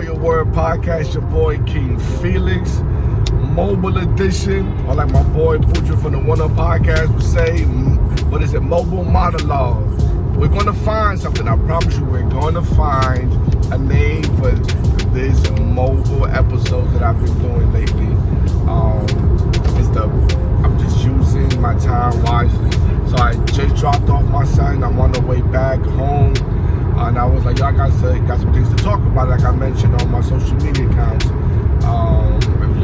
Royal Word Podcast, your boy King Felix, mobile edition, or like my boy Puja from the R.W.Podcast would say, what is it, mobile monologue. We're going to find something, I promise you, we're going to find a name for this mobile episode that I've been doing lately. I'm just using my time wisely. So I just dropped off my son, I'm on the way back home. And I was like, y'all got some things to talk about, like I mentioned on my social media accounts. If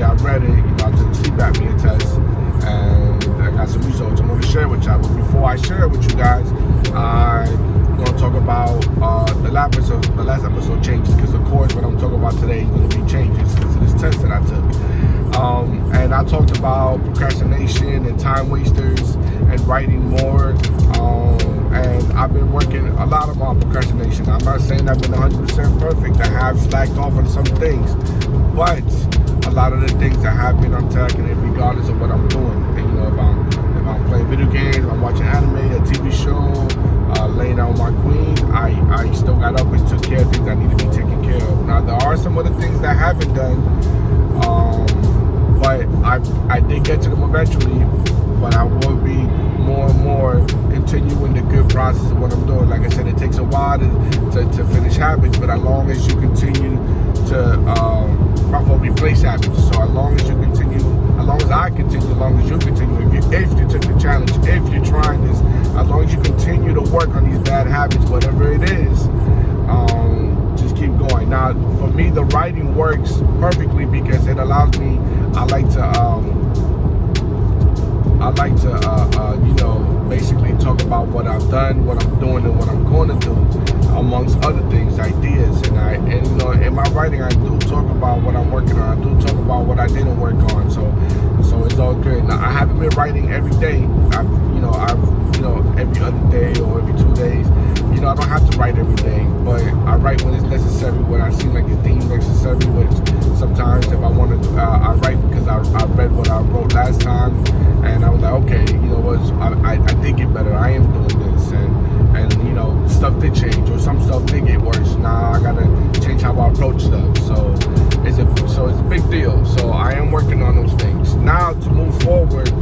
y'all read it, I took a sleep apnea test, and I got some results I'm going to share with y'all. But before I share it with you guys, I'm going to talk about the last episode changes, because of course what I'm talking about today is going to be changes because of this test that I took. And I talked about procrastination and time wasters and writing more. And I've been working a lot on procrastination. I'm not saying I've been 100% perfect. I have slacked off on some things, but a lot of the things I have been attacking it regardless of what I'm doing. And, if I'm playing video games, if I'm watching anime, a TV show, laying out my queen, I still got up and took care of things I need to be taken care of. Now there are some other things that I haven't done, but I did get to them eventually. But I will be more and more continuing the good process of what I'm doing. Like I said, it takes a while to finish habits, but as long as you continue to replace habits. So as long as you continue, as long as I continue, as long as you continue, if you took the challenge, if you're trying this, as long as you continue to work on these bad habits, whatever it is, just keep going. Now, for me, the writing works perfectly because it allows me, I like to basically talk about what I've done, what I'm doing, and what I'm going to do, amongst other things, ideas. And in my writing, I do talk about what I'm working on. I do talk about what I didn't work on. So it's all good. Now, I haven't been writing every day. I've every other day or every 2 days. I don't have to write every day, but I write when it's necessary, when I see like a theme necessary, which sometimes if I wanted to, I write because I read what I wrote last time, and I was like, okay, I did get better. I am doing this, and stuff did change, or some stuff did get worse. Now I gotta change how I approach stuff. So it's a big deal. So I am working on those things now to move forward.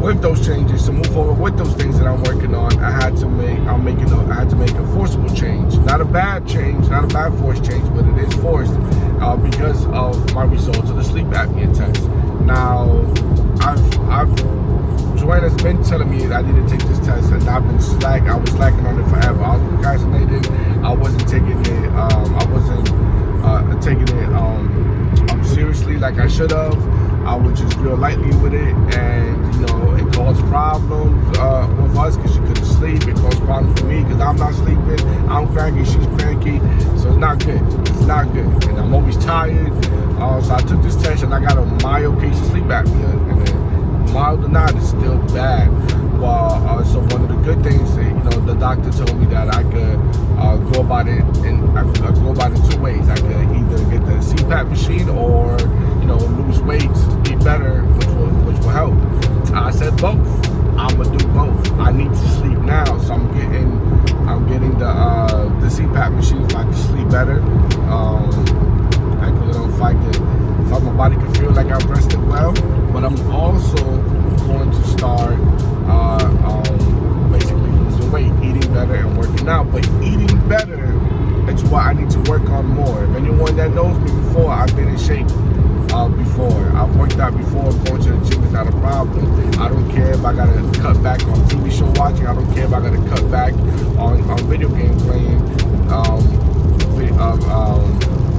With those changes, to move forward with those things that I'm working on, I had to make a forcible change. Not a bad change, not a bad forced change, but it is forced because of my results of the sleep apnea test. Now, Joanna's been telling me that I need to take this test, and I was slacking on it forever. I was procrastinating. I wasn't taking it. Seriously like I should have. I was just real lightly with it, and it caused problems with us because she couldn't sleep. It caused problems for me because I'm not sleeping. I'm cranky, she's cranky, so it's not good. It's not good, and I'm always tired. So I took this test, and I got a mild case of sleep apnea, and then mild or not, it's still bad. Well, so one of the good things, the doctor told me that I could go about it in 2 ways. I could either get the CPAP machine or lose weight, eat better, which will help. I said both. I'm gonna do both. I need to sleep now, so I'm getting the CPAP machine so I can sleep better. If my body can feel like I've rested well, but I'm also going to start basically losing weight, eating better, and working out. But eating better, it's what I need to work on more. If anyone that knows me before, I've been in shape before. I've worked out before. Going to the gym is not a problem. I don't care if I gotta cut back on TV show watching. I don't care if I gotta cut back on video game playing.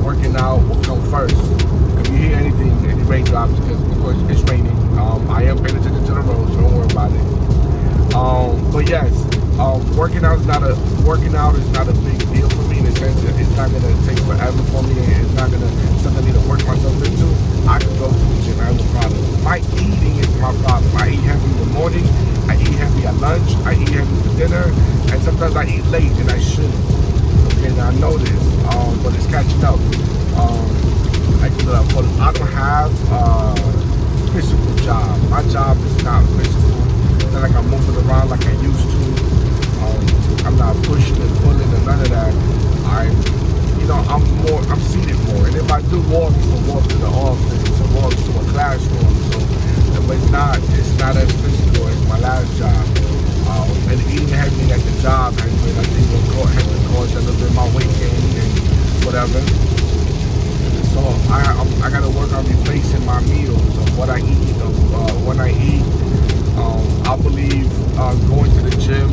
Working out will come first. If you hear anything, any raindrops, because of course it's raining, I am paying attention to the road, so don't worry about it. But yes, working out is not a big deal for me in the sense that it's not gonna take forever for me. It's not gonna something I need to work myself into. I can go to the gym. I have no problem. My eating is my problem. I eat heavy in the morning. I eat heavy at lunch. I eat heavy for dinner, and sometimes I eat late, and I shouldn't. Okay, now I know this, but it's catching up. I don't have a physical job. My job is not physical. It's not like I'm moving around like I used to. I'm not pushing and pulling and none of that. I'm I'm seated more. And if I do walk, it's to walk to the office, or walk to a classroom. So, but it's not as physical as my last job. And eating heavy at the job has been, I think, has caused a little bit of my weight gain and whatever. So I got to work on replacing my meals of what I eat, of when I eat. I believe going to the gym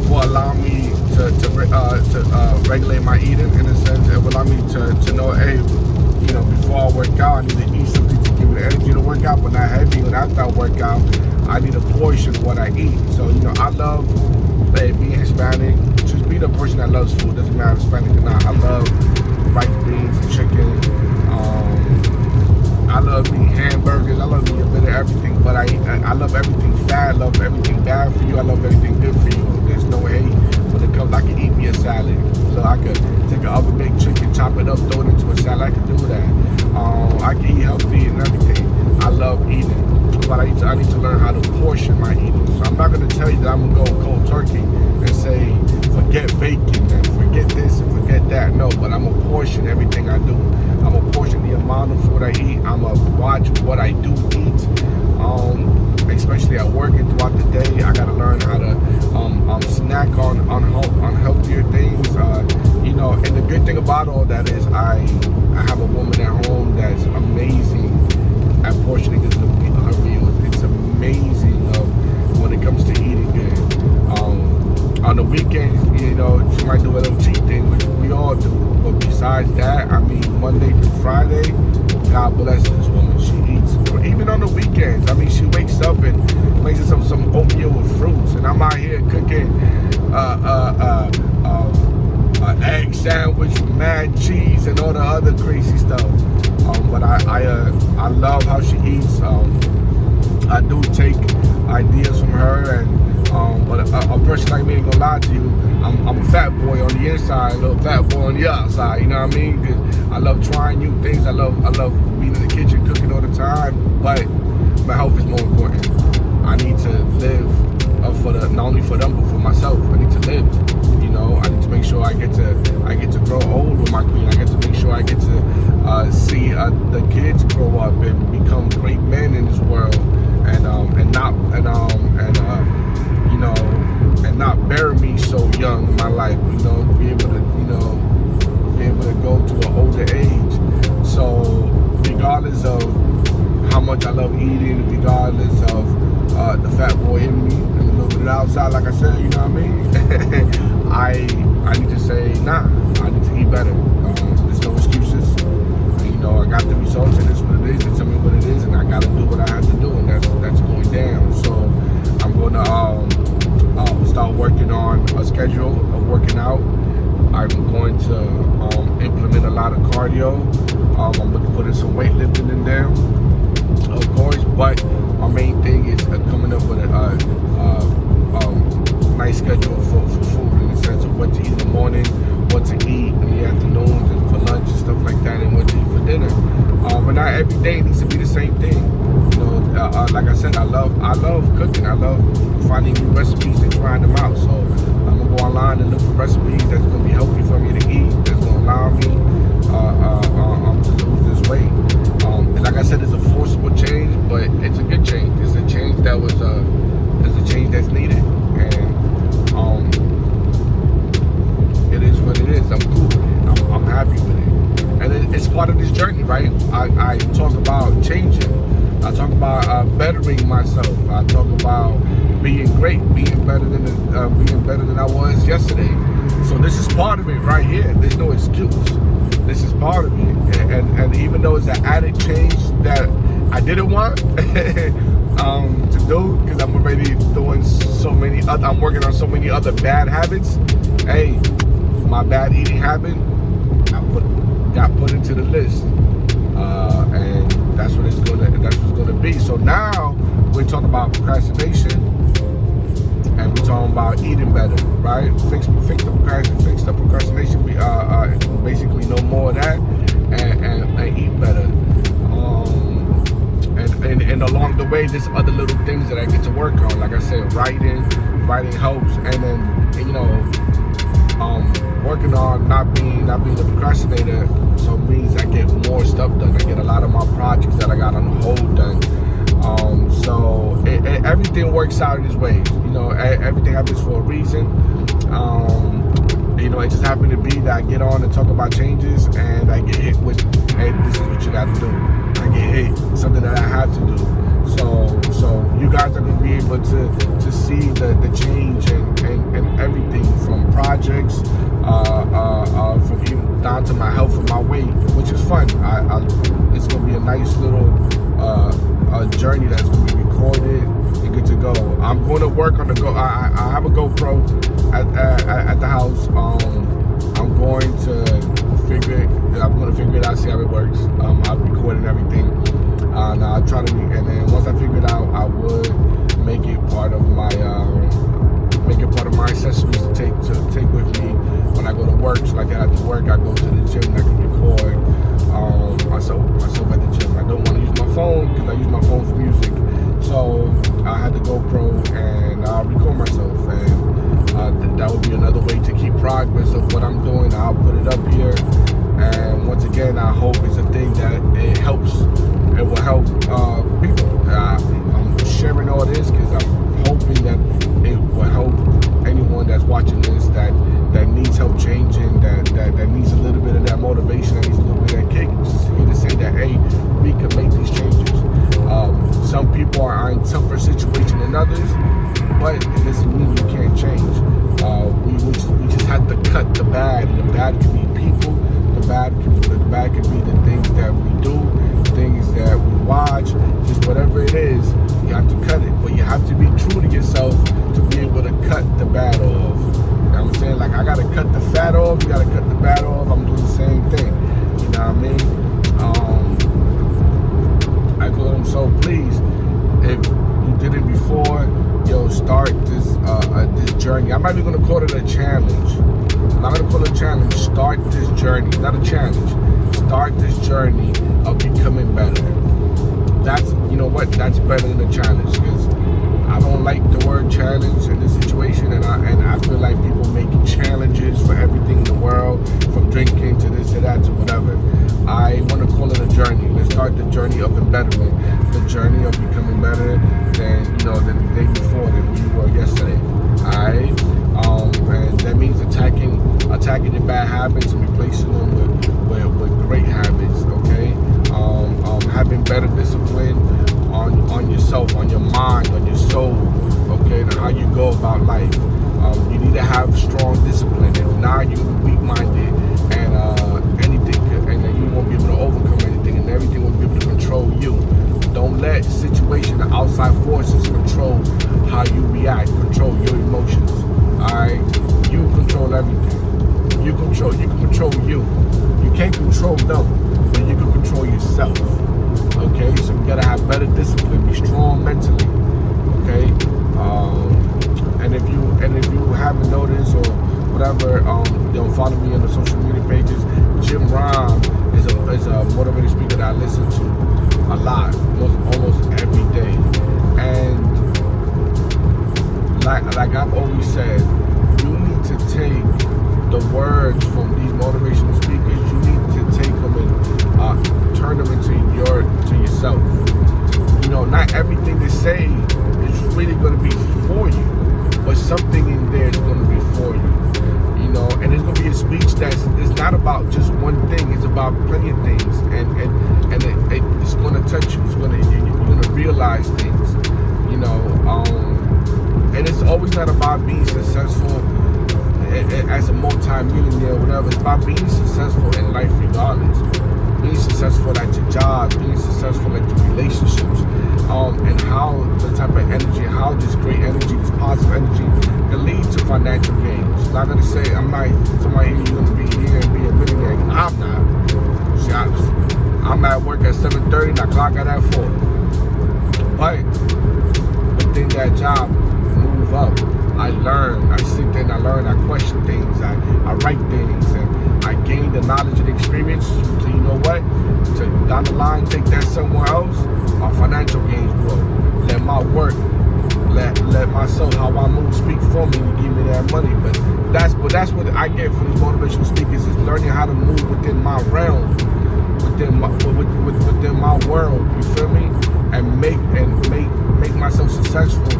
will allow me to regulate my eating, in a sense. It will allow me to know, hey, before I work out, I need to eat something to give me the energy to work out, but not heavy. When after I work out, I need a portion of what I eat. So, I love being Hispanic, just being a person that loves food. Doesn't matter Hispanic or not. I love rice, beans, chicken. I love eating hamburgers. I love eating a bit of everything, but I love everything fat. I love everything bad for you. I love everything good for you. There's no hate when it comes. I can eat me a salad. So I could take an oven baked chicken, chop it up, throw it into a salad. I can do that. I can eat healthy and everything. I love eating, but I need to learn how to portion my eating. So I'm not going to tell you that I'm going to go cold turkey and say forget bacon and forget this and forget that. No, but I'm going to portion everything I do. I'm going to portion the amount of food I eat. I'm going to watch what I do eat, especially at work and throughout the day. I got to learn how to snack on healthier things. And the good thing about all that is I have a woman at home that's amazing at portioning her meals. It's amazing when it comes to eating good. On the weekends, she might do a little cheat thing, which we all do. But besides that, Monday through Friday, God bless this woman. She eats, even on the weekends. She wakes up and makes some oatmeal with fruits, and I'm out here cooking an egg sandwich with mad cheese and all the other crazy stuff. But I love how she eats. I do take ideas from her, but a person like me ain't gonna lie to you. I'm a fat boy on the inside, a little fat boy on the outside. You know what I mean? 'Cause I love trying new things. I love being in the kitchen, cooking all the time. But my health is more important. I need to live not only for them but for myself. I need to live. I need to make sure I get to grow old with my queen. I get to make sure I get to see the kids grow up and become great men in this world, and not bury me so young in my life. Be able to go to an older age. So regardless of how much I love eating, regardless of the fat boy in me and a little bit of the outside, like I said, you know what I mean? I need to say, nah, I need to eat better. There's no excuses. I got the results, and it's what it is. They tell me what it is, and I got to do what I have to do, and that's going down. So I'm going to start working on a schedule of working out. I'm going to implement a lot of cardio. I'm going to put in some weightlifting in there, of course, but my main thing is coming up with a nice schedule for food, in the sense of what to eat in the morning, what to eat in the afternoons and for lunch and stuff like that, and what to eat for dinner. But not every day needs to be the same thing. Like I said, I love cooking. I love finding new recipes and trying them out. So I'm gonna go online and look for recipes that's gonna be healthy for me to eat, that's gonna allow me to lose this weight. And like I said, it's a forcible change, but it's a good change. It's a change that was it's a change that's needed. And it is what it is. I'm cool. I'm happy with it. And it's part of this journey, right? I talk about changing. I talk about bettering myself. I talk about being great, being better than I was yesterday. So this is part of it right here. There's no excuse. This is part of it. And even though it's an added change that I didn't want to do, because I'm already doing I'm working on so many other bad habits. Hey, my bad eating habit got put into the list, and that's what's gonna be. So now we're talking about procrastination, and we're talking about eating better, right? Fix the procrastination. Basically no more of that, and eat better. And along the way, there's other little things that I get to work on. Like I said, writing helps, and then working on not being a procrastinator, so it means I get more stuff done. I get a lot of my projects that I got on hold done. So everything works out in its ways. Everything happens for a reason. It just happened to be that I get on and talk about changes, and I get hit with, hey, this is what you got to do. I get hit, something that I have to do. So you guys are going to be able to see the change and everything from projects, from even down to my health and my weight, which is fun. It's going to be a nice little journey that's going to be recorded and good to go. I'm going to work on I have a GoPro at the house. I'm going to figure it out, see how it works. I'll record and everything. And I'll try to, and then once I figure it out, I would make it part of my accessories to take with me when I go to work. So like after work, I go to the gym and I can record myself at the gym. I don't want to use my phone because I use my phone for music. So I had the GoPro and I'll record myself, and that would be another way to keep progress of what I'm doing. I'll put it up here, and once again, I hope it's a thing that it helps. It will help people. I'm sharing all this because I'm hoping that it will help anyone that's watching this that needs help changing, that needs a little bit of that motivation, that needs a little bit of that kick. Just here to say that, hey, we can make these changes. Some people are in tougher situations than others, but it doesn't mean you can't change. We just have to cut the bad. The bad can be people. The bad can be the things that we do, things that we watch, just whatever it is. You have to cut it, but you have to be true to yourself to be able to cut the bad off. You know what I'm saying? Like, I gotta cut the fat off. You gotta cut the bad off. I'm doing the same thing. You know what I mean? I call them. So please, if you did it before, start this journey. I'm not even gonna call it a challenge. I'm not gonna call it a challenge. Start this journey, not a challenge. Start this journey of becoming better. That's better than a challenge, because I don't like the word challenge in this situation, and I feel like people make challenges for everything in the world, from drinking to this to that to whatever. I want to call it a journey. Let's start the journey of betterment, the journey of becoming better than the day before than you were yesterday. Alright, and that means attacking your bad habits and replacing them with great habits. Okay, having better discipline on yourself, on your mind, on your soul. Okay, and how you go about life. You need to have strong discipline. If not, you'll be weak-minded, and you won't be able to overcome anything, and everything will be able to control you. Don't let situation and outside forces control how you react, control your emotions. Alright? You control everything. You can control you. You can't control them, but you can control yourself. Okay? So you gotta have better discipline, be strong mentally. Okay? And if you haven't noticed or whatever, follow me on the social media pages. Jim Ron is a motivated speaker that I listen to a lot, almost every day. And like I've always said, you need to take the words from these motivational speakers. You need to take them and turn them into yourself. Not everything they say is really going to be for you, but something in there is going to be for you. And it's going to be a speech it's not about just one thing. It's about plenty of things, and it's going to touch you. You're going to realize things. And it's always not about being successful as a multi-millionaire or whatever. It's about being successful in life regardless. Being successful at your job, being successful at your relationships, and how the type of energy, how this great energy, this positive energy can lead to financial gains. I'm not going to say, somebody here, you're going to be here and be a millionaire. I'm not. See, I'm at work at 7:30 and I clock out at 4. But within that job, move up. I learn, I sit there and I learn, I question things, I write things, and I gain the knowledge and experience. So you know what? To down the line, take that somewhere else, my financial gains grow. Let my work, let my myself. How I move, speak for me, you give me that money. But that's what I get from these motivational speakers, is learning how to move within my realm, within my world. You feel me? And make myself successful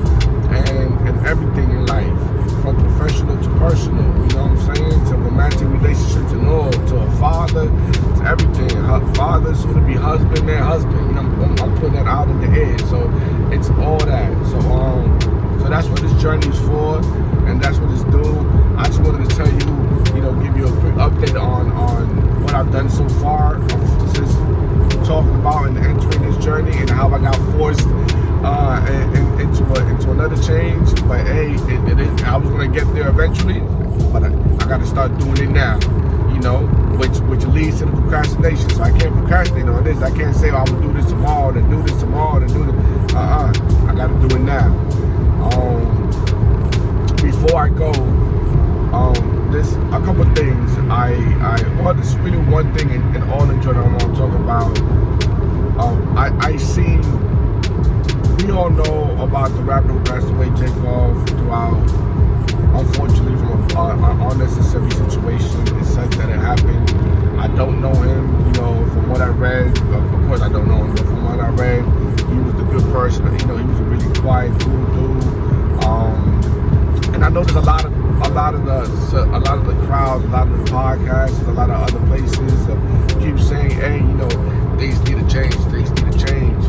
and everything in life, from professional to personal. You know what I'm saying? To romantic relationships and all, to a father, to everything. Father, soon to be husband, their husband. You know, I'm putting that out in the air. So it's all that. So that's what this journey is for, and that's what it's doing. I just wanted to tell you, give you a quick update on what I've done so far since talking about and entering this journey, and how I got forced into another change. But hey, I was gonna get there eventually, but I got to start doing it now. Which leads to the procrastination. So I can't procrastinate on this. I can't say, I will do this tomorrow, then do this tomorrow, then do this. I got to do it now. Before I go, there's a couple of things. There's really one thing in all the journey I want to talk about. I see. We all know about the rapper who passed away, Takeoff, throughout, unfortunately, from an unnecessary situation. It's such that it happened. I don't know him, from what I read. Of course, I don't know him, but from what I read, he was a good person. He was a really quiet, cool dude. And I know there's a lot of the crowds, a lot of the podcasts, a lot of other places keep saying, hey, things need to change. Things need to change.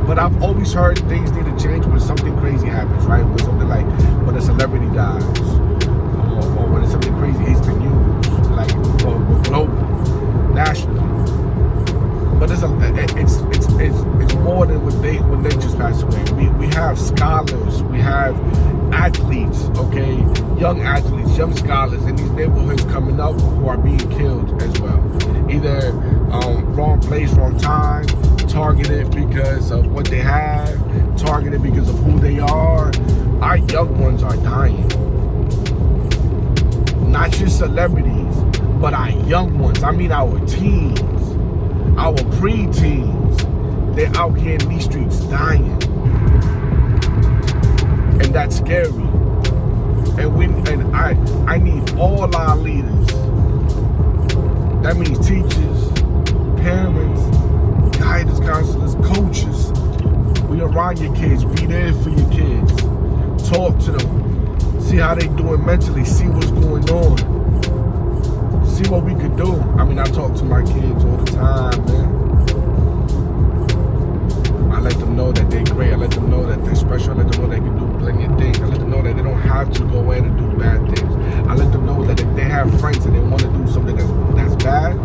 But I've always heard things need to change when something crazy happens, right? When something like when a celebrity dies, or when something crazy hits the news, like global, nationally. But it's more than when they just passed away. We have scholars, we have athletes, okay, young athletes, young scholars in these neighborhoods coming up who are being killed as well. Either wrong place, wrong time, targeted because of what they have, targeted because of who they are. Our young ones are dying. Not just celebrities, but our young ones. I mean our teens, our pre-teens. They're out here in these streets dying. And that's scary. And I need all our leaders. That means teachers, parents, guidance counselors, coaches. We around your kids. Be there for your kids. Talk to them. See how they doing mentally. See what's going on. See what we could do. I mean, I talk to my kids all the time, man. I let them know that they're great. I let them know that they're special. I let them know they can do plenty of things. I let them know that they don't have to go in and do bad things. I let them know that if they have friends and they want to do something that's bad,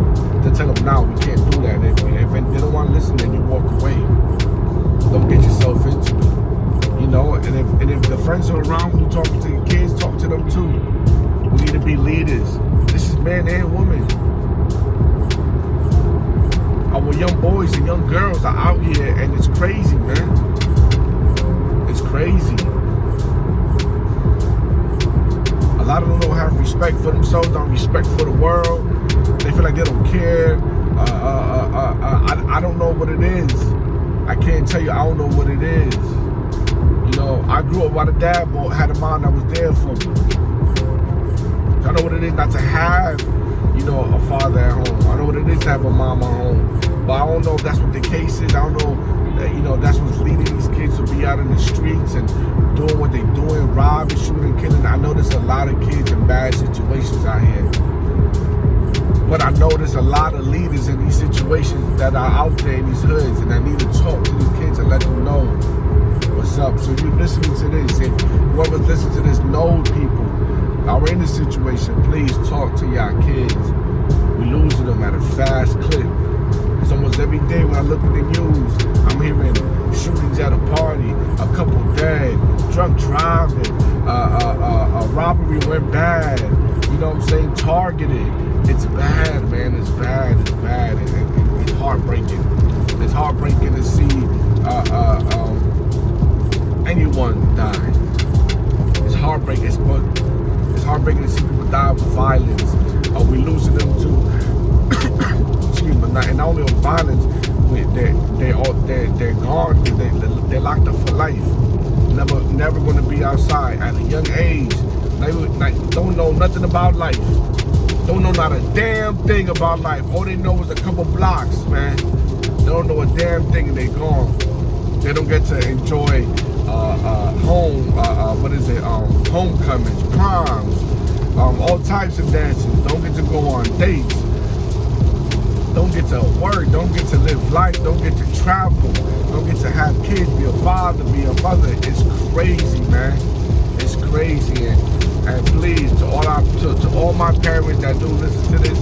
to tell them, no, we can't do that. If they don't want to listen, then you walk away. Don't get yourself into it. And if the friends are around when you talk to your kids, talk to them too. We need to be leaders. This is man and woman. Our young boys and young girls are out here, and it's crazy, man. It's crazy. A lot of them don't have respect for themselves, don't have respect for the world. They feel like they don't care. I don't know what it is. I can't tell you, I don't know what it is. I grew up while the dad had a mom that was there for me. I know what it is not to have, a father at home. I know what it is to have a mom at home. But I don't know if that's what the case is. I don't know that, that's what's leading these kids to be out in the streets and doing what they're doing, robbing, shooting, killing. I know there's a lot of kids in bad situations out here. But I know there's a lot of leaders in these situations that are out there in these hoods, and I need to talk to these kids and let them know what's up. So if you're listening to this, if whoever's listening to this knows people are in this situation, please talk to y'all kids. We're losing them at a fast clip. It's almost every day when I look at the news, I'm hearing shootings at a party, a couple dead, drunk driving, a robbery went bad, targeted. It's bad, man. It's bad. It's bad. And it's heartbreaking. It's heartbreaking to see anyone die. It's heartbreaking. It's heartbreaking to see people die with violence. We're losing them to, excuse me, and not only with violence, they're gone. They're locked up for life. never gonna be outside at a young age. Don't know nothing about life. Don't know not a damn thing about life. All they know is a couple blocks, man. They don't know a damn thing and they gone. They don't get to enjoy homecomings, proms, all types of dances. Don't get to go on dates. Don't get to work. Don't get to live life. Don't get to travel. Don't get to have kids, be a father, be a mother. It's crazy, man. It's crazy. And please, to all my parents that do listen to this,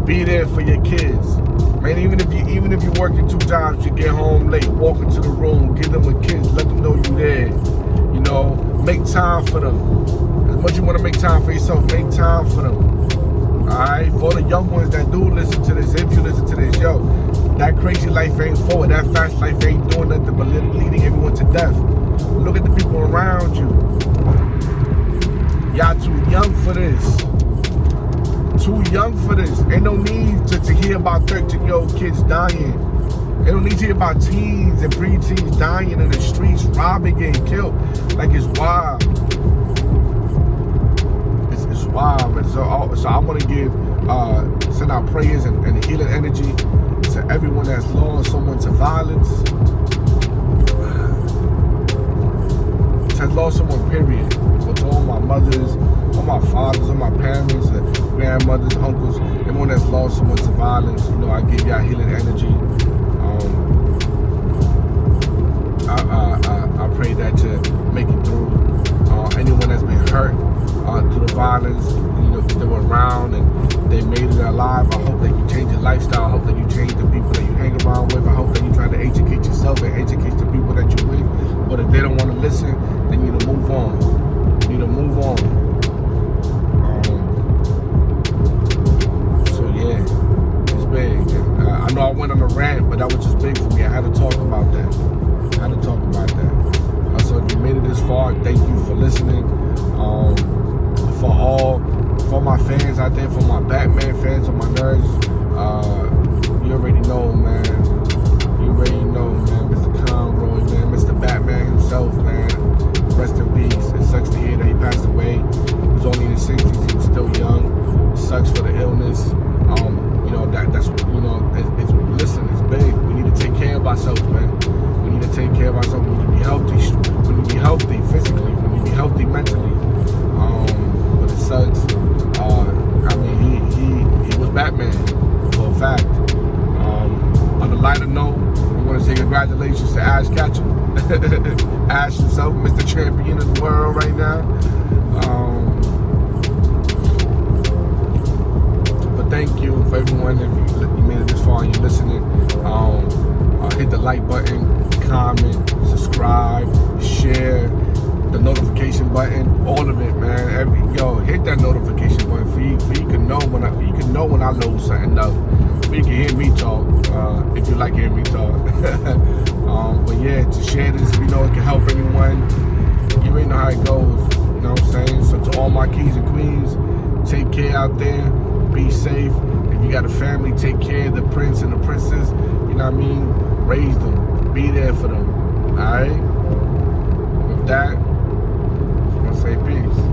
be there for your kids. Man, even if you're working 2 jobs, you get home late, walk into the room, give them a kiss, let them know you're there. You know, make time for them. As much as you want to make time for yourself, make time for them. Alright? For the young ones that do listen to this, if you listen to this, yo, that crazy life ain't forward. That fast life ain't doing nothing but leading everyone to death. Look at the people around you. Y'all too young for this. Too young for this. Ain't no need to hear about 13-year-old kids dying. Ain't no need to hear about teens and preteens dying in the streets, robbing, getting killed. Like, it's wild. It's wild. And so I want to send out prayers and healing energy to everyone that's lost someone to violence. Has lost someone, period. But to all my mothers, all my fathers, all my parents, grandmothers, uncles, everyone that's lost someone to violence, you know, I give y'all healing energy. I pray that you make it through. Anyone that's been hurt through the violence, you know, they were around and they made it alive. I hope that you change your lifestyle. I hope that you change the people that you hang around with. I hope that you try to educate yourself and educate the people that you're with. But if they don't want to listen, they need to move on. You need to move on. So yeah, it's big. I know I went on a rant, but that was just big for me. I had to talk about that. So if you made it this far, thank you for listening. For my fans out there, for my Batman fans, for my nerds, you already know, man. Mr. Conroy, man, Mr. Batman himself, man. Rest in peace. It sucks to hear that he passed away. He was only in his 60s. He was still young. It sucks for the illness. You know, that's you know, listen, it's big. We need to take care of ourselves, man. We need to take care of ourselves. We need to be healthy. We need to be healthy physically. We need to be healthy mentally. But it sucks. I mean, he was Batman for a fact. On a lighter note, we want to say congratulations to Ash Ketchum. Ash himself, Mr. Champion of the world right now. But thank you for everyone. If you made it this far and you're listening, hit the like button, comment, subscribe, share, the notification button, all of it, man. Hit that notification button for you can know when I load something up. So you can hear me talk, if you like hearing me talk. But yeah, to share this, if you know it can help anyone, you already know how it goes. You know what I'm saying? So to all my kings and queens, take care out there, be safe. If you got a family, take care of the prince and the princess. You know what I mean? Raise them, be there for them. Alright? With that, I'm gonna say peace.